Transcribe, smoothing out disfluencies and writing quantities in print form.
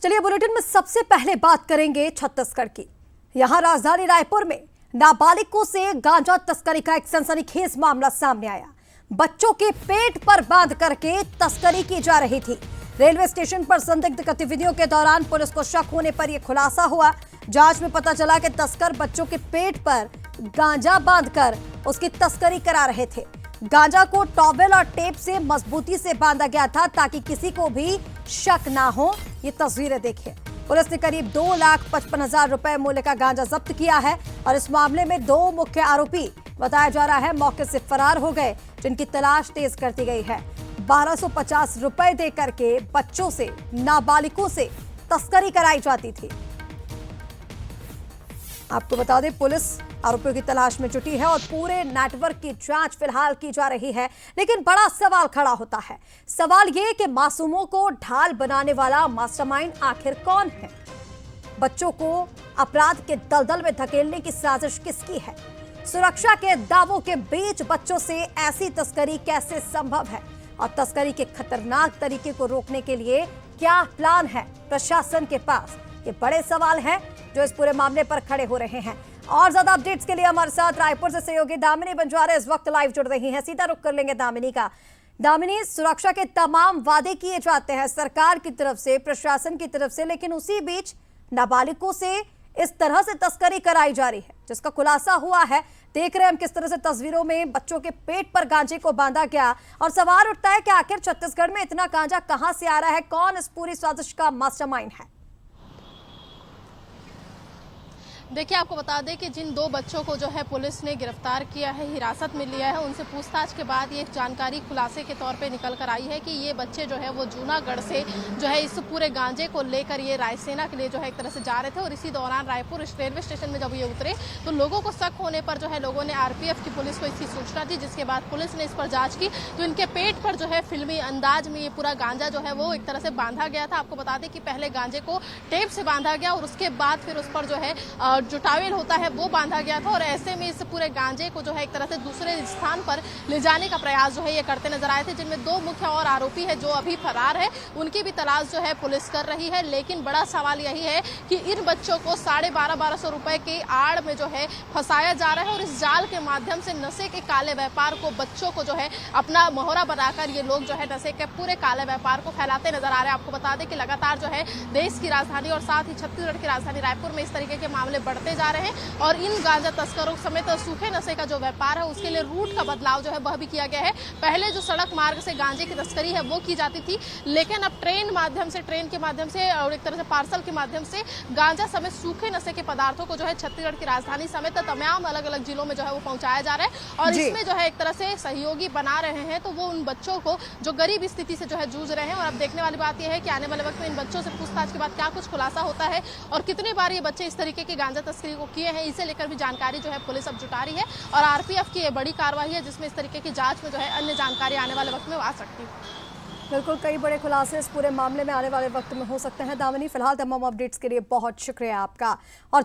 चलिए बुलेटिन में सबसे पहले बात करेंगे छत्तीसगढ़ की। यहां राजधानी रायपुर में नाबालिगों से गांजा तस्करी का एक सनसनीखेज मामला सामने आया। बच्चों के पेट पर बांध करके तस्करी की जा रही थी। रेलवे स्टेशन पर संदिग्ध गतिविधियों के दौरान पुलिस को शक होने पर यह खुलासा हुआ। जांच में पता चला कि तस्कर बच्चों के पेट पर गांजा बांधकर उसकी तस्करी करा रहे थे। गांजा को टॉवेल और टेप से मजबूती से बांधा गया था ताकि किसी को भी शक ना हो। ये तस्वीरें देखिए। पुलिस ने करीब 2,55,000 रुपए मूल्य का गांजा जब्त किया है और इस मामले में 2 मुख्य आरोपी बताया जा रहा है मौके से फरार हो गए, जिनकी तलाश तेज कर दी गई है। 1,250 रुपए देकर के बच्चों से, नाबालिगों से तस्करी कराई जाती थी। आपको बता दें, पुलिस आरोपियों की तलाश में जुटी है और पूरे नेटवर्क की जांच फिलहाल की जा रही है। लेकिन बड़ा सवाल खड़ा होता है। सवाल यह कि मासूमों को ढाल बनाने वाला मास्टरमाइंड आखिर कौन है? बच्चों को अपराध के दलदल में धकेलने की साजिश किसकी है? सुरक्षा के दावों के बीच बच्चों से ऐसी तस्करी कैसे संभव है? और तस्करी के खतरनाक तरीके को रोकने के लिए क्या प्लान है प्रशासन के पास? ये बड़े सवाल हैं जो इस पूरे मामले पर खड़े हो रहे हैं। और ज्यादा अपडेट्स के लिए हमारे साथ रायपुर से सहयोगी दामिनी बंजारे इस वक्त लाइव जुड़ रही हैं। सीधा रुख कर लेंगे दामिनी का। दामिनी, सुरक्षा के तमाम वादे किए जाते हैं सरकार की तरफ से, प्रशासन की तरफ से, लेकिन उसी बीच नाबालिगों से इस तरह से तस्करी कराई जा रही है जिसका खुलासा हुआ है। देख रहे हैं हम किस तरह से तस्वीरों में बच्चों के पेट पर गांजे को बांधा गया और सवाल उठता है कि आखिर छत्तीसगढ़ में इतना गांजा कहां से आ रहा है? कौन इस पूरी साजिश का मास्टरमाइंड है? देखिए, आपको बता दें कि जिन 2 बच्चों को जो है पुलिस ने गिरफ्तार किया है, हिरासत में लिया है, उनसे पूछताछ के बाद ये जानकारी खुलासे के तौर पे निकल कर आई है कि ये बच्चे जो है वो जूनागढ़ से जो है इस पूरे गांजे को लेकर ये रायसेना के लिए जो है एक तरह से जा रहे थे। और इसी दौरान रायपुर रेलवे स्टेशन में जब ये उतरे तो लोगों को शक होने पर जो है लोगों ने आरपीएफ की पुलिस को इसकी सूचना दी, जिसके बाद पुलिस ने इस पर जाँच की तो इनके पेट पर जो है फिल्मी अंदाज में ये पूरा गांजा जो है वो एक तरह से बांधा गया था। आपको बता दें कि पहले गांजे को टेप से बांधा गया और उसके बाद फिर उस पर जो है जो टॉवेल होता है वो बांधा गया था। और ऐसे में इस पूरे गांजे को जो है एक तरह से दूसरे स्थान पर ले जाने का प्रयास जो है ये करते नजर आए थे, जिनमें 2 मुख्य और आरोपी है जो अभी फरार है। उनकी भी तलाश जो है पुलिस कर रही है। लेकिन बड़ा सवाल यही है कि इन बच्चों को 12,500 रुपए की आड़ में जो है फंसाया जा रहा है और इस जाल के माध्यम से नशे के काले व्यापार को, बच्चों को जो है अपना मोहरा बनाकर ये लोग जो है नशे के पूरे काले व्यापार को फैलाते नजर आ रहे हैं। आपको बता दें कि लगातार जो है देश की राजधानी और साथ ही छत्तीसगढ़ की राजधानी रायपुर में इस तरीके के मामले बढ़ते जा रहे हैं और इन गांजा तस्करों समेत सूखे नशे का जो व्यापार है उसके लिए रूट का बदलाव जो है वह भी किया गया है। पहले जो सड़क मार्ग से गांजे की तस्करी है वो की जाती थी, लेकिन अब ट्रेन के माध्यम से और एक तरह से पार्सल के माध्यम से गांजा समेत सूखे नशे के पदार्थों को जो है छत्तीसगढ़ की राजधानी समेत तमाम अलग अलग जिलों में जो है वो पहुंचाया जा रहा है। और इसमें जो है एक तरह से सहयोगी बना रहे हैं तो वो उन बच्चों को जो गरीब स्थिति से जो है जूझ रहे हैं। और अब देखने वाली बात यह है कि आने वाले वक्त में इन बच्चों से पूछताछ के बाद क्या कुछ खुलासा होता है और कितनी बार ये बच्चे इस तरीके की गांजा तस्करी को किए हैं, इसे लेकर भी जानकारी जो है पुलिस अब जुटा रही है। और आरपीएफ की ये बड़ी कार्रवाई है जिसमें इस तरीके की जांच में जो है अन्य जानकारी आने वाले वक्त में आ सकती है। बिल्कुल, कई बड़े खुलासे इस पूरे मामले में आने वाले वक्त में हो सकते हैं। दामिनी, फिलहाल तमाम अपडेट्स के लिए बहुत शुक्रिया आपका। और